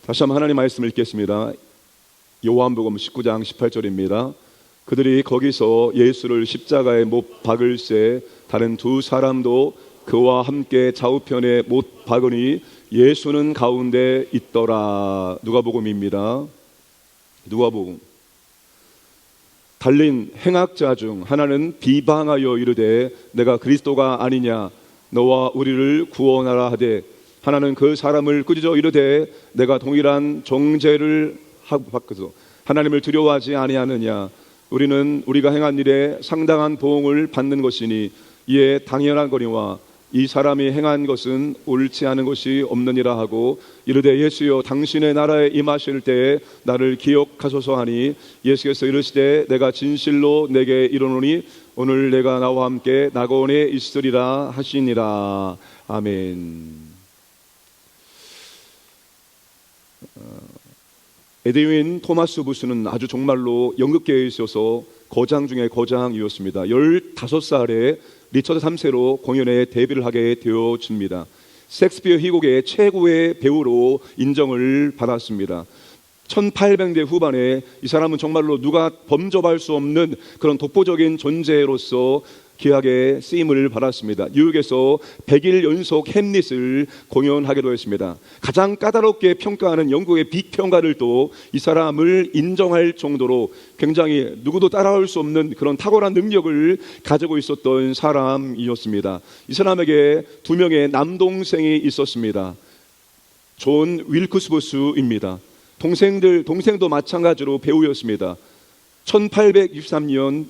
다시 한번 하나님 말씀을 읽겠습니다. 요한복음 19장 18절입니다. 그들이 거기서 예수를 십자가에 못 박을새 다른 두 사람도 그와 함께 좌우편에 못 박으니 예수는 가운데 있더라. 누가복음입니다. 누가복음. 달린 행악자 중 하나는 비방하여 이르되 내가 그리스도가 아니냐 너와 우리를 구원하라 하되 하나는 그 사람을 꾸짖어 이르되 내가 동일한 정죄를 하고 바꿔서 하나님을 두려워하지 아니하느냐 우리는 우리가 행한 일에 상당한 보응을 받는 것이니 이에 당연한 거니와 이 사람이 행한 것은 옳지 않은 것이 없느니라 하고 이르되 예수여 당신의 나라에 임하실 때에 나를 기억하소서 하니 예수께서 이르시되 내가 진실로 내게 이르노니 오늘 내가 나와 함께 낙원에 있으리라 하시니라. 아멘. 에드윈 토마스 부스는 아주 정말로 연극계에 있어서 거장 중에 거장이었습니다. 15살에 리처드 3세로 공연에 데뷔를 하게 되어집니다. 셰익스피어 희곡의 최고의 배우로 인정을 받았습니다. 1800년대 후반에 이 사람은 정말로 누가 범접할 수 없는 그런 독보적인 존재로서 귀하게 쓰임을 받았습니다. 뉴욕에서 100일 연속 햄릿을 공연하기도 했습니다. 가장 까다롭게 평가하는 영국의 비평가들도 이 사람을 인정할 정도로 굉장히 누구도 따라올 수 없는 그런 탁월한 능력을 가지고 있었던 사람이었습니다. 이 사람에게 두 명의 남동생이 있었습니다. 존 윌크스부스입니다. 동생도 마찬가지로 배우였습니다. 1863년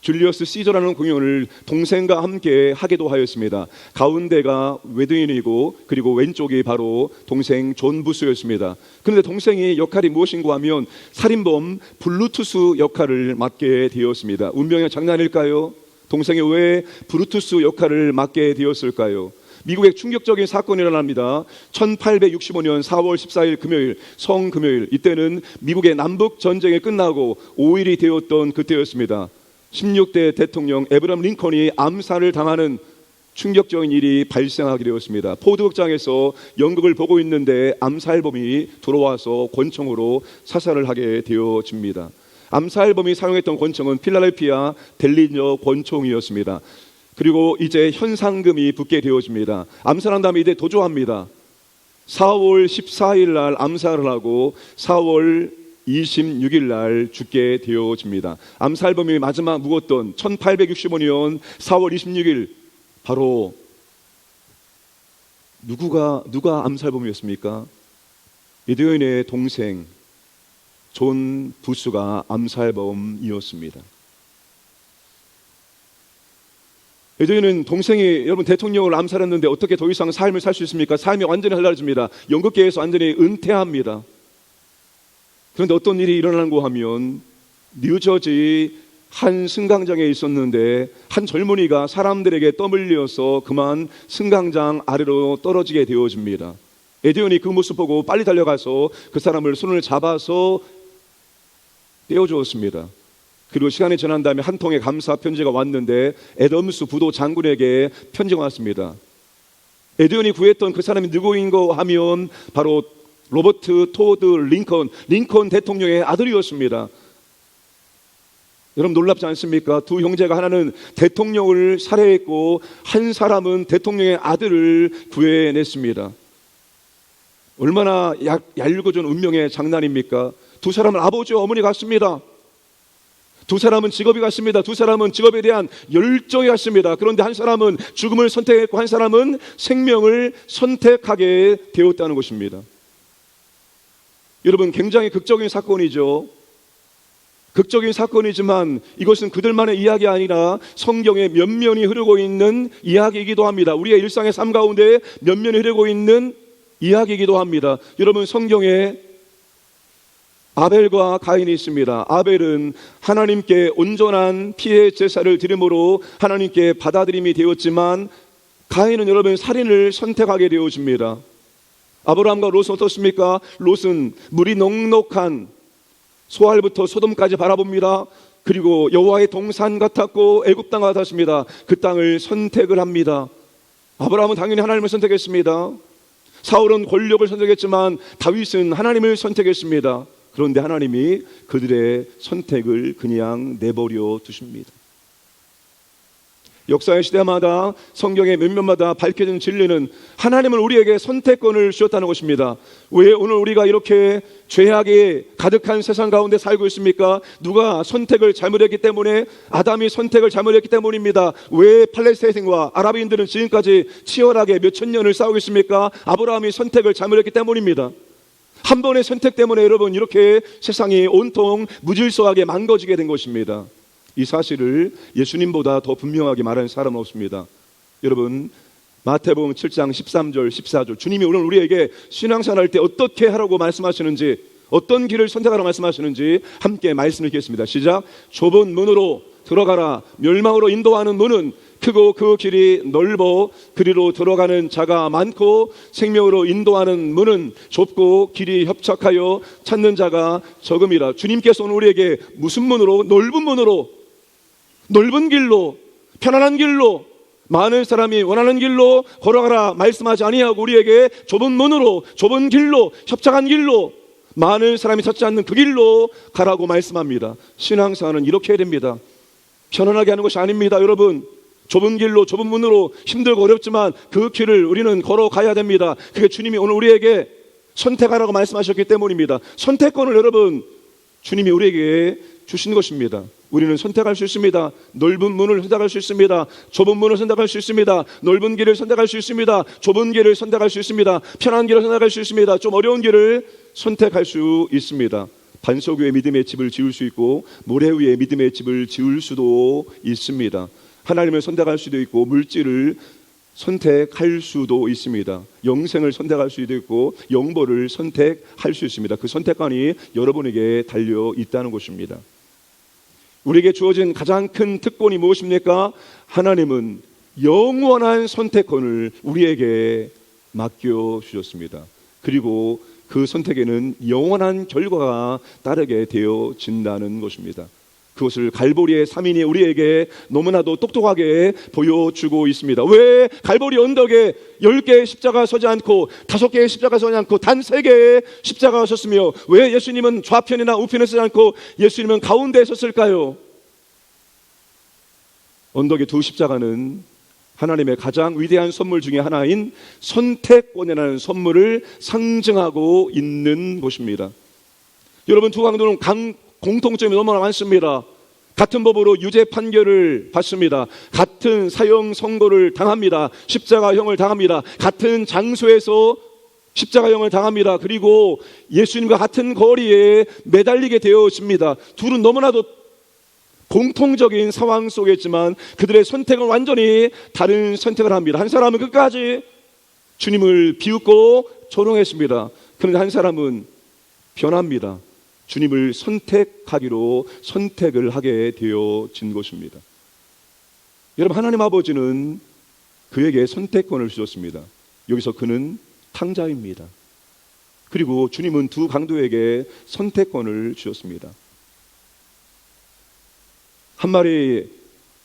줄리어스 시저라는 공연을 동생과 함께 하기도 하였습니다. 가운데가 웨드윈이고 그리고 왼쪽이 바로 동생 존 부스였습니다. 그런데 동생이 역할이 무엇인가 하면 살인범 블루투스 역할을 맡게 되었습니다. 운명의 장난일까요? 동생이 왜 블루투스 역할을 맡게 되었을까요? 미국의 충격적인 사건이 일어납니다. 1865년 4월 14일 금요일, 성금요일, 이때는 미국의 남북 전쟁이 끝나고 5일이 되었던 그때였습니다. 16대 대통령 에브라함 링컨이 암살을 당하는 충격적인 일이 발생하게 되었습니다. 포드 극장에서 연극을 보고 있는데 암살범이 들어와서 권총으로 사살을 하게 되어집니다. 암살범이 사용했던 권총은 필라델피아 델리저 권총이었습니다. 그리고 이제 현상금이 붙게 되어집니다. 암살한 다음에 이제 도주합니다. 4월 14일 날 암살을 하고 4월 26일 날 죽게 되어집니다. 암살범이 마지막 묵었던 1865년 4월 26일 바로 누가 암살범이었습니까? 에드윈의 동생 존 부스가 암살범이었습니다. 에드윈은 동생이 여러분 대통령을 암살했는데 어떻게 더 이상 삶을 살 수 있습니까? 삶이 완전히 달라집니다. 연극계에서 완전히 은퇴합니다. 그런데 어떤 일이 일어나는가 하면 뉴저지 한 승강장에 있었는데 한 젊은이가 사람들에게 떠밀려서 그만 승강장 아래로 떨어지게 되어집니다. 에드윈이 그 모습 보고 빨리 달려가서 그 사람을 손을 잡아서 떼어주었습니다. 그리고 시간이 지난 다음에 한 통의 감사 편지가 왔는데 애덤스 부도 장군에게 편지가 왔습니다. 에드윈이 구했던 그 사람이 누구인가 하면 바로 로버트 토드 링컨 대통령의 아들이었습니다. 여러분 놀랍지 않습니까? 두 형제가 하나는 대통령을 살해했고 한 사람은 대통령의 아들을 구해냈습니다. 얼마나 얄궂은 운명의 장난입니까? 두 사람은 아버지와 어머니 같습니다. 두 사람은 직업이 같습니다. 두 사람은 직업에 대한 열정이 같습니다. 그런데 한 사람은 죽음을 선택했고 한 사람은 생명을 선택하게 되었다는 것입니다. 여러분 굉장히 극적인 사건이죠. 극적인 사건이지만 이것은 그들만의 이야기 아니라 성경의 면면이 흐르고 있는 이야기이기도 합니다. 우리의 일상의 삶 가운데 면면이 흐르고 있는 이야기이기도 합니다. 여러분 성경에 아벨과 가인이 있습니다. 아벨은 하나님께 온전한 피의 제사를 드림으로 하나님께 받아들임이 되었지만 가인은 여러분 살인을 선택하게 되어집니다. 아브라함과 롯은 어떻습니까? 롯은 물이 넉넉한 소알부터 소돔까지 바라봅니다. 그리고 여호와의 동산 같았고 애굽 땅 같았습니다. 그 땅을 선택을 합니다. 아브라함은 당연히 하나님을 선택했습니다. 사울은 권력을 선택했지만 다윗은 하나님을 선택했습니다. 그런데 하나님이 그들의 선택을 그냥 내버려 두십니다. 역사의 시대마다 성경의 몇몇마다 밝혀진 진리는 하나님은 우리에게 선택권을 주셨다는 것입니다. 왜 오늘 우리가 이렇게 죄악이 가득한 세상 가운데 살고 있습니까? 누가 선택을 잘못했기 때문에, 아담이 선택을 잘못했기 때문입니다. 왜 팔레스타인과 아랍인들은 지금까지 치열하게 몇천 년을 싸우고 있습니까? 아브라함이 선택을 잘못했기 때문입니다. 한 번의 선택 때문에 여러분 이렇게 세상이 온통 무질서하게 망가지게 된 것입니다. 이 사실을 예수님보다 더 분명하게 말하는 사람은 없습니다. 여러분 마태복음 7장 13절 14절 주님이 오늘 우리에게 신앙생활할 때 어떻게 하라고 말씀하시는지, 어떤 길을 선택하라고 말씀하시는지 함께 말씀을 드리겠습니다. 시작. 좁은 문으로 들어가라. 멸망으로 인도하는 문은 크고 그 길이 넓어 그리로 들어가는 자가 많고, 생명으로 인도하는 문은 좁고 길이 협착하여 찾는 자가 적음이라. 주님께서 오늘 우리에게 무슨 문으로? 넓은 문으로, 넓은 길로, 편안한 길로, 많은 사람이 원하는 길로 걸어가라 말씀하지 아니하고 우리에게 좁은 문으로, 좁은 길로, 협착한 길로, 많은 사람이 찾지 않는 그 길로 가라고 말씀합니다. 신앙생활은 이렇게 해야 됩니다. 편안하게 하는 것이 아닙니다. 여러분 좁은 길로, 좁은 문으로 힘들고 어렵지만 그 길을 우리는 걸어가야 됩니다. 그게 주님이 오늘 우리에게 선택하라고 말씀하셨기 때문입니다. 선택권을 여러분 주님이 우리에게 주신 것입니다. 우리는 선택할 수 있습니다. 넓은 문을 선택할 수 있습니다. 좁은 문을 선택할 수 있습니다. 넓은 길을 선택할 수 있습니다. 좁은 길을 선택할 수 있습니다. 편한 길을 선택할 수 있습니다. 좀 어려운 길을 선택할 수 있습니다. 반석 위에 믿음의 집을 지을 수 있고 모래 위에 믿음의 집을 지을 수도 있습니다. 하나님을 선택할 수도 있고 물질을 선택할 수도 있습니다. 영생을 선택할 수도 있고 영벌을 선택할 수 있습니다. 그 선택권이 여러분에게 달려 있다는 것입니다. 우리에게 주어진 가장 큰 특권이 무엇입니까? 하나님은 영원한 선택권을 우리에게 맡겨주셨습니다. 그리고 그 선택에는 영원한 결과가 따르게 되어진다는 것입니다. 그것을 갈보리의 3인이 우리에게 너무나도 똑똑하게 보여주고 있습니다. 왜 갈보리 언덕에 10개의 십자가 서지 않고 5개의 십자가 서지 않고 단 3개의 십자가가 섰으며, 왜 예수님은 좌편이나 우편에 서지 않고 예수님은 가운데에 섰을까요? 언덕의 2 십자가는 하나님의 가장 위대한 선물 중에 하나인 선택권이라는 선물을 상징하고 있는 것입니다. 여러분 두 강도는 공통점이 너무나 많습니다. 같은 법으로 유죄 판결을 받습니다. 같은 사형 선고를 당합니다. 십자가형을 당합니다. 같은 장소에서 십자가형을 당합니다. 그리고 예수님과 같은 거리에 매달리게 되어집니다. 둘은 너무나도 공통적인 상황 속에 있지만 그들의 선택은 완전히 다른 선택을 합니다. 한 사람은 끝까지 주님을 비웃고 조롱했습니다. 그런데 한 사람은 변합니다. 주님을 선택하기로 선택을 하게 되어진 것입니다. 여러분 하나님 아버지는 그에게 선택권을 주셨습니다. 여기서 그는 탕자입니다. 그리고 주님은 두 강도에게 선택권을 주셨습니다. 한 마리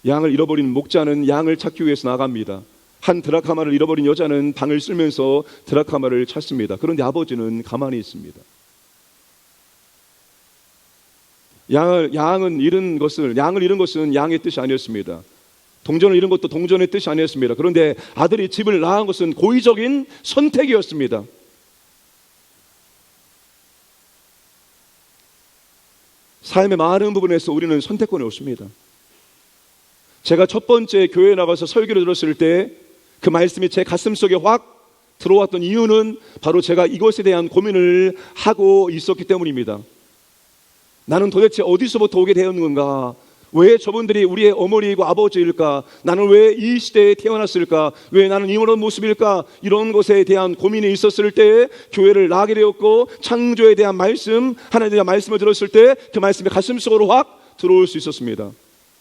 양을 잃어버린 목자는 양을 찾기 위해서 나갑니다. 한 드라카마를 잃어버린 여자는 방을 쓸면서 드라카마를 찾습니다. 그런데 아버지는 가만히 있습니다. 양을 잃은 것은 양의 뜻이 아니었습니다. 동전을 잃은 것도 동전의 뜻이 아니었습니다. 그런데 아들이 집을 나간 것은 고의적인 선택이었습니다. 삶의 많은 부분에서 우리는 선택권이 없습니다. 제가 첫 번째 교회에 나가서 설교를 들었을 때 그 말씀이 제 가슴 속에 확 들어왔던 이유는 바로 제가 이것에 대한 고민을 하고 있었기 때문입니다. 나는 도대체 어디서부터 오게 되었는 건가? 왜 저분들이 우리의 어머니이고 아버지일까? 나는 왜 이 시대에 태어났을까? 왜 나는 이런 모습일까? 이런 것에 대한 고민이 있었을 때 교회를 나가게 되었고, 창조에 대한 말씀, 하나님에 대한 말씀을 들었을 때 그 말씀이 가슴속으로 확 들어올 수 있었습니다.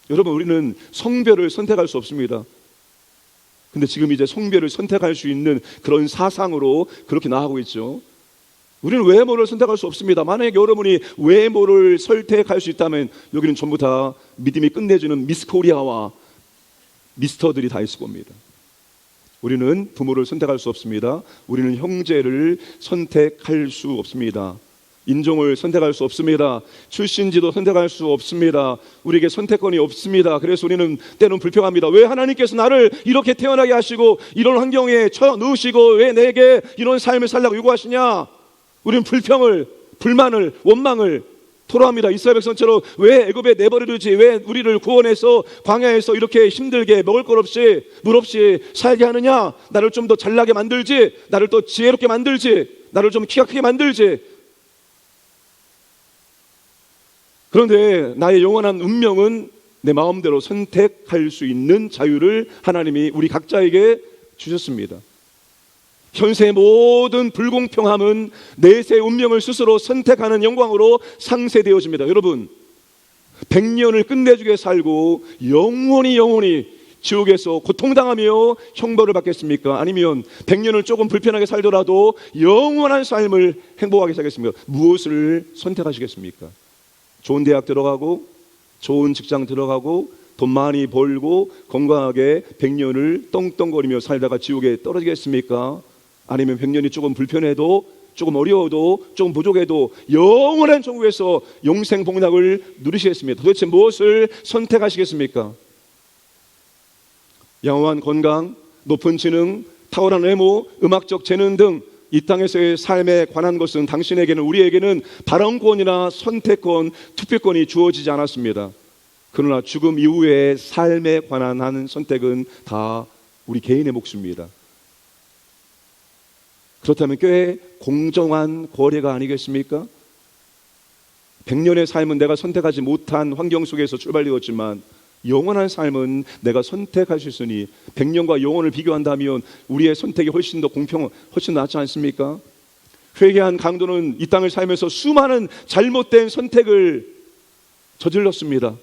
여러분 우리는 성별을 선택할 수 없습니다. 근데 지금 이제 성별을 선택할 수 있는 그런 사상으로 그렇게 나가고 있죠. 우리는 외모를 선택할 수 없습니다. 만약에 여러분이 외모를 선택할 수 있다면 여기는 전부 다 믿음이 끝내주는 미스 코리아와 미스터들이 다 있을 겁니다. 우리는 부모를 선택할 수 없습니다. 우리는 형제를 선택할 수 없습니다. 인종을 선택할 수 없습니다. 출신지도 선택할 수 없습니다. 우리에게 선택권이 없습니다. 그래서 우리는 때로는 불평합니다. 왜 하나님께서 나를 이렇게 태어나게 하시고 이런 환경에 쳐넣으시고 왜 내게 이런 삶을 살라고 요구하시냐? 우리는 불평을, 불만을, 원망을 토로합니다. 이스라엘 백성처럼 왜 애굽에 내버려두지, 왜 우리를 구원해서 광야에서 이렇게 힘들게 먹을 것 없이 물 없이 살게 하느냐? 나를 좀 더 잘나게 만들지, 나를 더 지혜롭게 만들지, 나를 좀 키가 크게 만들지. 그런데 나의 영원한 운명은 내 마음대로 선택할 수 있는 자유를 하나님이 우리 각자에게 주셨습니다. 현세의 모든 불공평함은 내세의 운명을 스스로 선택하는 영광으로 상쇄되어집니다. 여러분, 100년을 끝내주게 살고 영원히 지옥에서 고통당하며 형벌을 받겠습니까? 아니면 100년을 조금 불편하게 살더라도 영원한 삶을 행복하게 살겠습니까? 무엇을 선택하시겠습니까? 좋은 대학 들어가고 좋은 직장 들어가고 돈 많이 벌고 건강하게 100년을 떵떵거리며 살다가 지옥에 떨어지겠습니까? 아니면 100년이 조금 불편해도, 조금 어려워도, 조금 부족해도 영원한 천국에서 영생 복락을 누리시겠습니다. 도대체 무엇을 선택하시겠습니까? 양호한 건강, 높은 지능, 탁월한 외모, 음악적 재능 등 이 땅에서의 삶에 관한 것은 당신에게는, 우리에게는 발언권이나 선택권, 투표권이 주어지지 않았습니다. 그러나 죽음 이후의 삶에 관한 한 선택은 다 우리 개인의 몫입니다. 그렇다면 꽤 공정한 거래가 아니겠습니까? 100년의 삶은 내가 선택하지 못한 환경 속에서 출발되었지만 영원한 삶은 내가 선택할 수 있으니 100년과 영원을 비교한다면 우리의 선택이 훨씬 더 훨씬 낫지 않습니까? 회개한 강도는 이 땅을 살면서 수많은 잘못된 선택을 저질렀습니다.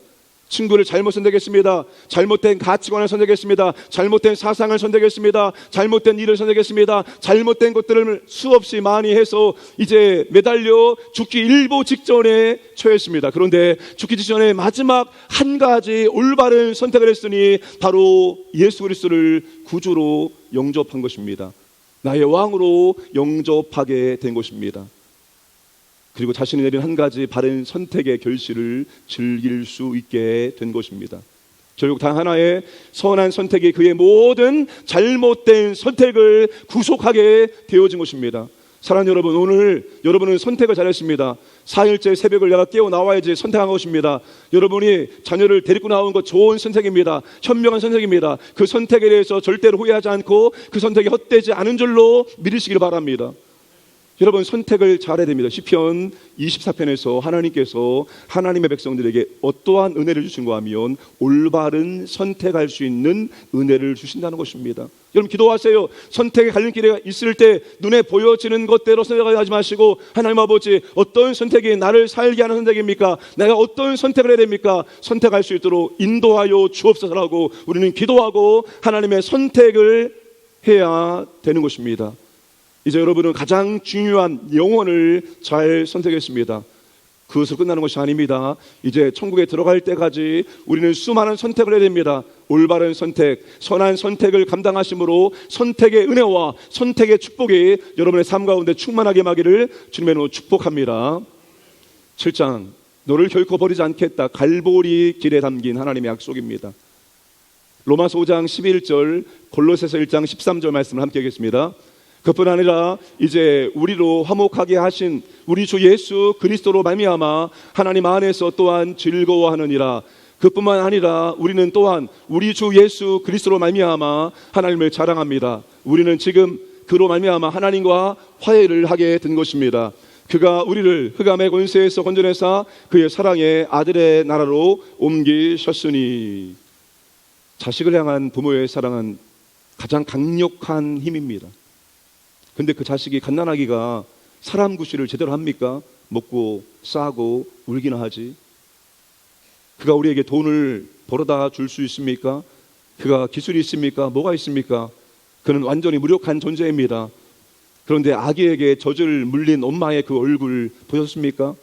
친구를 잘못 선택했습니다. 잘못된 가치관을 선택했습니다. 잘못된 사상을 선택했습니다. 잘못된 일을 선택했습니다. 잘못된 것들을 수없이 많이 해서 이제 매달려 죽기 일보 직전에 처했습니다. 그런데 죽기 직전에 마지막 한 가지 올바른 선택을 했으니 바로 예수 그리스도를 구주로 영접한 것입니다. 나의 왕으로 영접하게 된 것입니다. 그리고 자신이 내린 한 가지 바른 선택의 결실을 즐길 수 있게 된 것입니다. 결국 단 하나의 선한 선택이 그의 모든 잘못된 선택을 구속하게 되어진 것입니다. 사랑하는 여러분, 오늘 여러분은 선택을 잘했습니다. 4일째 새벽을 내가 깨어 나와야지 선택한 것입니다. 여러분이 자녀를 데리고 나온 것 좋은 선택입니다. 현명한 선택입니다. 그 선택에 대해서 절대로 후회하지 않고 그 선택이 헛되지 않은 줄로 믿으시길 바랍니다. 여러분, 선택을 잘해야 됩니다. 시편 24편에서 하나님께서 하나님의 백성들에게 어떠한 은혜를 주신가 하면 올바른 선택할 수 있는 은혜를 주신다는 것입니다. 여러분, 기도하세요. 선택의 갈림길에 있을 때 눈에 보여지는 것대로 선택하지 마시고, 하나님 아버지, 어떤 선택이 나를 살게 하는 선택입니까? 내가 어떤 선택을 해야 됩니까? 선택할 수 있도록 인도하여 주옵소서라고 우리는 기도하고 하나님의 선택을 해야 되는 것입니다. 이제 여러분은 가장 중요한 영혼을 잘 선택했습니다. 그것으로 끝나는 것이 아닙니다. 이제 천국에 들어갈 때까지 우리는 수많은 선택을 해야 됩니다. 올바른 선택, 선한 선택을 감당하심으로 선택의 은혜와 선택의 축복이 여러분의 삶 가운데 충만하게 임하기를 주님의 이름으로 축복합니다. 7장, 너를 결코 버리지 않겠다. 갈보리 길에 담긴 하나님의 약속입니다. 로마서 5장 11절, 골로새서 1장 13절 말씀을 함께 하겠습니다. 그뿐 아니라 이제 우리로 화목하게 하신 우리 주 예수 그리스도로 말미암아 하나님 안에서 또한 즐거워하느니라. 그뿐만 아니라 우리는 또한 우리 주 예수 그리스도로 말미암아 하나님을 자랑합니다. 우리는 지금 그로 말미암아 하나님과 화해를 하게 된 것입니다. 그가 우리를 흑암의 권세에서 건져내사 그의 사랑의 아들의 나라로 옮기셨으니. 자식을 향한 부모의 사랑은 가장 강력한 힘입니다. 근데 그 자식이 갓난아기가 사람 구실을 제대로 합니까? 먹고 싸고 울기나 하지. 그가 우리에게 돈을 벌어다 줄 수 있습니까? 그가 기술이 있습니까? 뭐가 있습니까? 그는 완전히 무력한 존재입니다. 그런데 아기에게 젖을 물린 엄마의 그 얼굴 보셨습니까?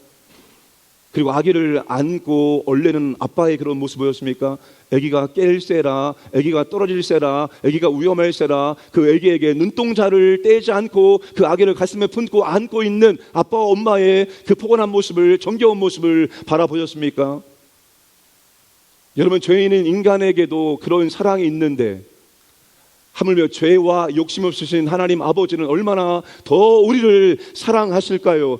그리고 아기를 안고 원래는 아빠의 그런 모습이었습니까? 아기가 깰세라, 아기가 떨어질세라, 아기가 위험할세라, 그 아기에게 눈동자를 떼지 않고 그 아기를 가슴에 품고 안고 있는 아빠와 엄마의 그 포근한 모습을, 정겨운 모습을 바라보셨습니까? 여러분, 죄인인 인간에게도 그런 사랑이 있는데 하물며 죄와 욕심 없으신 하나님 아버지는 얼마나 더 우리를 사랑하실까요?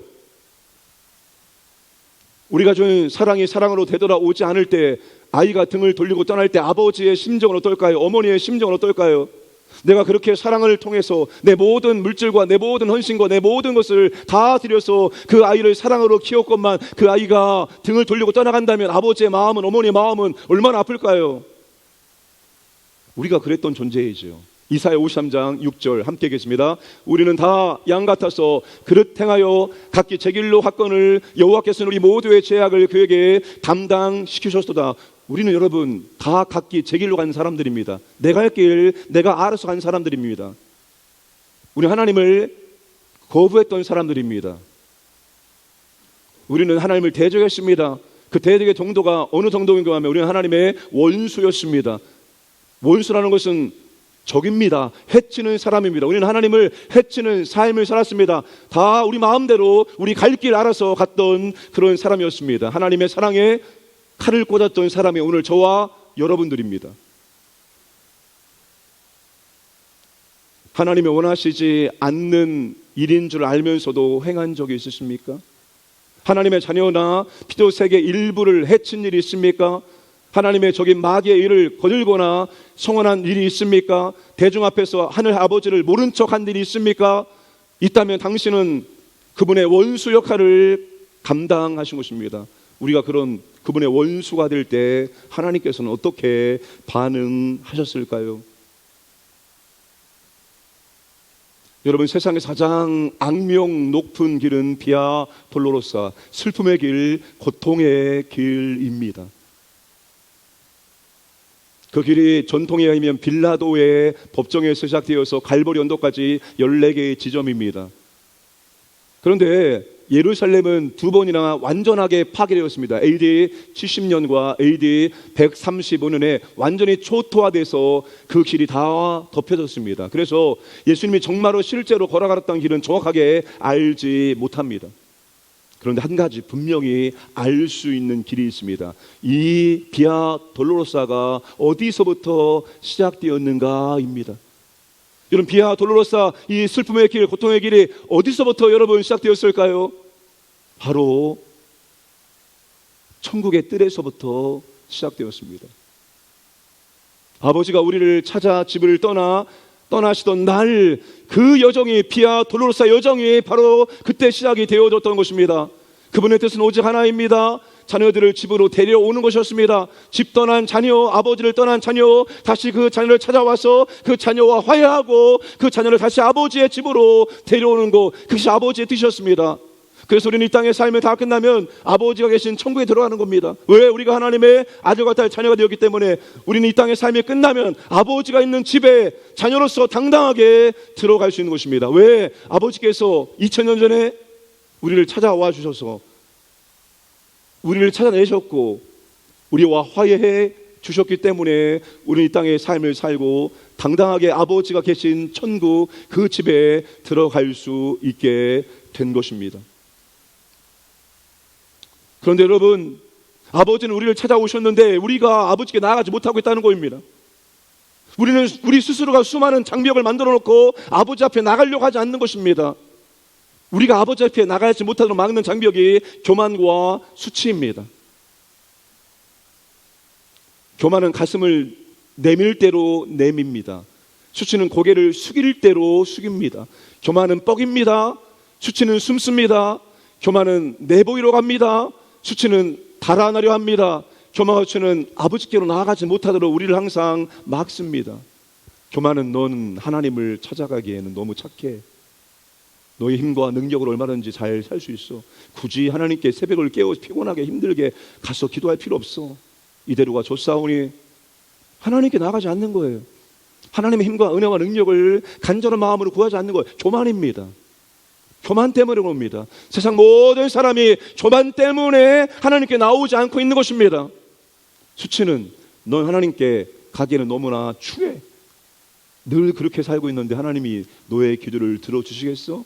우리가 준 사랑이 사랑으로 되돌아오지 않을 때, 아이가 등을 돌리고 떠날 때 아버지의 심정은 어떨까요? 어머니의 심정은 어떨까요? 내가 그렇게 사랑을 통해서 내 모든 물질과 내 모든 헌신과 내 모든 것을 다 들여서 그 아이를 사랑으로 키웠건만 그 아이가 등을 돌리고 떠나간다면 아버지의 마음은, 어머니의 마음은 얼마나 아플까요? 우리가 그랬던 존재이죠. 이사야 53장 6절 함께 계십니다. 우리는 다 양 같아서 그릇 행하여 각기 제 길로 갔거늘 여호와께서는 우리 모두의 죄악을 그에게 담당시키셨도다. 우리는 여러분 다 각기 제 길로 간 사람들입니다. 내가 할 길 내가 알아서 간 사람들입니다. 우리 하나님을 거부했던 사람들입니다. 우리는 하나님을 대적했습니다. 그 대적의 정도가 어느 정도인가 하면 우리는 하나님의 원수였습니다. 원수라는 것은 적입니다. 해치는 사람입니다. 우리는 하나님을 해치는 삶을 살았습니다. 다 우리 마음대로 우리 갈 길 알아서 갔던 그런 사람이었습니다. 하나님의 사랑에 칼을 꽂았던 사람이 오늘 저와 여러분들입니다. 하나님이 원하시지 않는 일인 줄 알면서도 행한 적이 있으십니까? 하나님의 자녀나 피도색의 일부를 해친 일이 있습니까? 하나님의 적인 마귀의 일을 거들거나 성원한 일이 있습니까? 대중 앞에서 하늘 아버지를 모른 척한 일이 있습니까? 있다면 당신은 그분의 원수 역할을 감당하신 것입니다. 우리가 그런 그분의 원수가 될 때 하나님께서는 어떻게 반응하셨을까요? 여러분, 세상에서 가장 악명 높은 길은 비아 돌로로사, 슬픔의 길, 고통의 길입니다. 그 길이 전통에 의하면 빌라도의 법정에서 시작되어서 갈보리 언덕까지 14개의 지점입니다. 그런데 예루살렘은 두 번이나 완전하게 파괴되었습니다. AD 70년과 AD 135년에 완전히 초토화돼서 그 길이 다 덮여졌습니다. 그래서 예수님이 정말로 실제로 걸어갔던 길은 정확하게 알지 못합니다. 그런데 한 가지 분명히 알 수 있는 길이 있습니다. 이 비아 돌로로사가 어디서부터 시작되었는가입니다. 여러분, 비아 돌로로사, 이 슬픔의 길, 고통의 길이 어디서부터 여러분 시작되었을까요? 바로 천국의 뜰에서부터 시작되었습니다. 아버지가 우리를 찾아 집을 떠나시던 날, 그 여정이, 비아 돌로로사 여정이 바로 그때 시작이 되어졌던 것입니다. 그분의 뜻은 오직 하나입니다. 자녀들을 집으로 데려오는 것이었습니다. 집 떠난 자녀, 아버지를 떠난 자녀, 다시 그 자녀를 찾아와서 그 자녀와 화해하고 그 자녀를 다시 아버지의 집으로 데려오는 것, 그것이 아버지의 뜻이었습니다. 그래서 우리는 이 땅의 삶이 다 끝나면 아버지가 계신 천국에 들어가는 겁니다. 왜? 우리가 하나님의 아들과 딸, 자녀가 되었기 때문에. 우리는 이 땅의 삶이 끝나면 아버지가 있는 집에 자녀로서 당당하게 들어갈 수 있는 것입니다. 왜? 아버지께서 2000년 전에 우리를 찾아와 주셔서 우리를 찾아내셨고 우리와 화해해 주셨기 때문에 우리는 이 땅의 삶을 살고 당당하게 아버지가 계신 천국, 그 집에 들어갈 수 있게 된 것입니다. 그런데 여러분, 아버지는 우리를 찾아오셨는데 우리가 아버지께 나아가지 못하고 있다는 것입니다. 우리는 우리 스스로가 수많은 장벽을 만들어 놓고 아버지 앞에 나가려고 하지 않는 것입니다. 우리가 아버지 앞에 나가지 못하도록 막는 장벽이 교만과 수치입니다. 교만은 가슴을 내밀 대로 내밉니다. 수치는 고개를 숙일 대로 숙입니다. 교만은 뻑입니다. 수치는 숨습니다. 교만은 내보이러 갑니다. 수치는 달아나려 합니다. 교만과 수치는 아버지께로 나아가지 못하도록 우리를 항상 막습니다. 교만은 넌 하나님을 찾아가기에는 너무 착해. 너의 힘과 능력으로 얼마든지 잘 살 수 있어. 굳이 하나님께 새벽을 깨워 피곤하게 힘들게 가서 기도할 필요 없어. 이대로가 좋사오니. 하나님께 나가지 않는 거예요. 하나님의 힘과 은혜와 능력을 간절한 마음으로 구하지 않는 거예요. 교만입니다. 교만 때문에 옵니다. 세상 모든 사람이 교만 때문에 하나님께 나오지 않고 있는 것입니다. 수치는 넌 하나님께 가기에는 너무나 추해. 늘 그렇게 살고 있는데 하나님이 너의 기도를 들어주시겠어?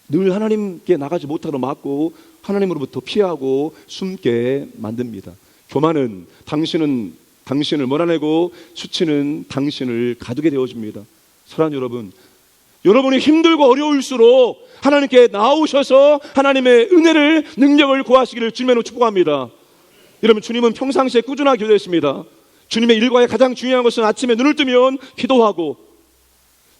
늘 하나님께 나가지 못하도록 막고 하나님으로부터 피하고 숨게 만듭니다. 교만은 당신을 몰아내고 수치는 당신을 가두게 되어줍니다. 사랑하는 여러분, 여러분이 힘들고 어려울수록 하나님께 나오셔서 하나님의 은혜를, 능력을 구하시기를 주님으로 축복합니다. 여러분, 주님은 평상시에 꾸준하게 기도했습니다. 주님의 일과에 가장 중요한 것은 아침에 눈을 뜨면 기도하고,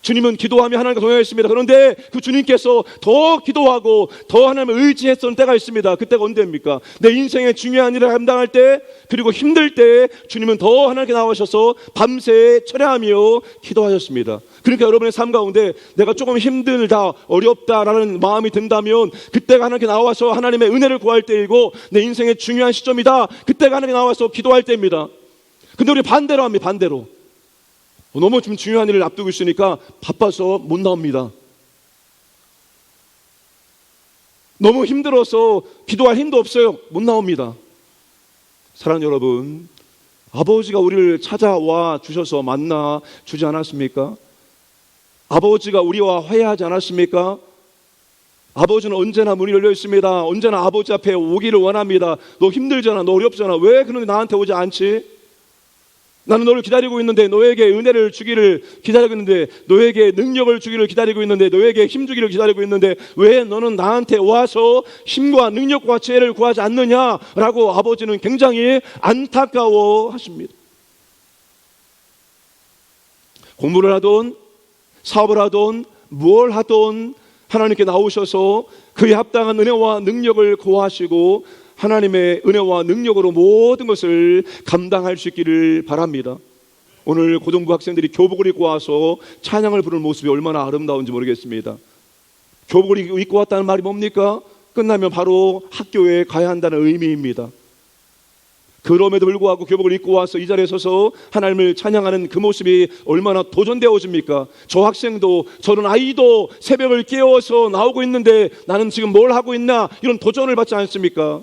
주님은 기도하며 하나님과 동행했습니다. 그런데 그 주님께서 더 기도하고 더 하나님을 의지했던 때가 있습니다. 그때가 언제입니까? 내 인생의 중요한 일을 감당할 때, 그리고 힘들 때 주님은 더 하나님께 나오셔서 밤새 철야하며 기도하셨습니다. 그러니까 여러분의 삶 가운데 내가 조금 힘들다, 어렵다라는 마음이 든다면 그때가 하나님께 나와서 하나님의 은혜를 구할 때이고, 내 인생의 중요한 시점이다, 그때가 하나님께 나와서 기도할 때입니다. 근데 우리 반대로 합니다. 반대로. 너무 좀 중요한 일을 앞두고 있으니까 바빠서 못 나옵니다. 너무 힘들어서 기도할 힘도 없어요. 못 나옵니다. 사랑하는 여러분, 아버지가 우리를 찾아와 주셔서 만나 주지 않았습니까? 아버지가 우리와 화해하지 않았습니까? 아버지는 언제나 문이 열려 있습니다. 언제나 아버지 앞에 오기를 원합니다. 너 힘들잖아, 너 어렵잖아, 왜 그런데 나한테 오지 않지? 나는 너를 기다리고 있는데, 너에게 은혜를 주기를 기다리고 있는데, 너에게 능력을 주기를 기다리고 있는데, 너에게 힘 주기를 기다리고 있는데, 왜 너는 나한테 와서 힘과 능력과 지혜를 구하지 않느냐라고 아버지는 굉장히 안타까워 하십니다. 공부를 하던, 사업을 하던, 뭘 하던 하나님께 나오셔서 그에 합당한 은혜와 능력을 구하시고 하나님의 은혜와 능력으로 모든 것을 감당할 수 있기를 바랍니다. 오늘 고등부 학생들이 교복을 입고 와서 찬양을 부르는 모습이 얼마나 아름다운지 모르겠습니다. 교복을 입고 왔다는 말이 뭡니까? 끝나면 바로 학교에 가야 한다는 의미입니다. 그럼에도 불구하고 교복을 입고 와서 이 자리에 서서 하나님을 찬양하는 그 모습이 얼마나 도전되어집니까? 저 학생도, 저런 아이도 새벽을 깨워서 나오고 있는데 나는 지금 뭘 하고 있나? 이런 도전을 받지 않습니까?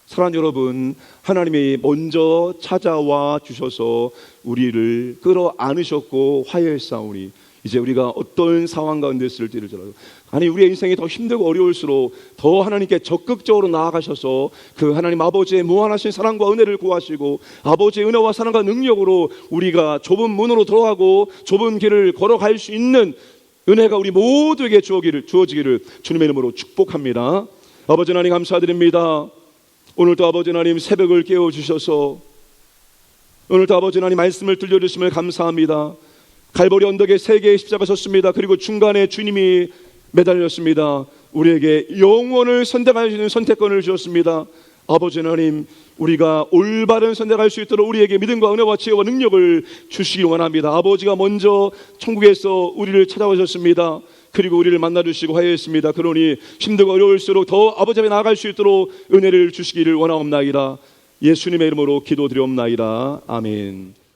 사랑하는 여러분, 하나님이 먼저 찾아와 주셔서 우리를 끌어안으셨고 화해했사오니 이제 우리가 어떤 상황 가운데 있을 때일지라도, 아니 우리의 인생이 더 힘들고 어려울수록 더 하나님께 적극적으로 나아가셔서 그 하나님 아버지의 무한하신 사랑과 은혜를 구하시고 아버지의 은혜와 사랑과 능력으로 우리가 좁은 문으로 들어가고 좁은 길을 걸어갈 수 있는 은혜가 우리 모두에게 주어지기를 주님의 이름으로 축복합니다. 아버지 하나님 감사드립니다. 오늘도 아버지 하나님 새벽을 깨워주셔서, 오늘도 아버지 하나님 말씀을 들려주심을 감사합니다. 갈보리 언덕에 세 개의 십자가 섰습니다. 그리고 중간에 주님이 매달렸습니다. 우리에게 영원을 선택할 수 있는 선택권을 주셨습니다. 아버지 하나님, 우리가 올바른 선택할 수 있도록 우리에게 믿음과 은혜와 지혜와 능력을 주시기 원합니다. 아버지가 먼저 천국에서 우리를 찾아오셨습니다. 그리고 우리를 만나주시고 화해했습니다. 그러니 힘들고 어려울수록 더 아버지 앞에 나아갈 수 있도록 은혜를 주시기를 원하옵나이다. 예수님의 이름으로 기도드리옵나이다. 아멘.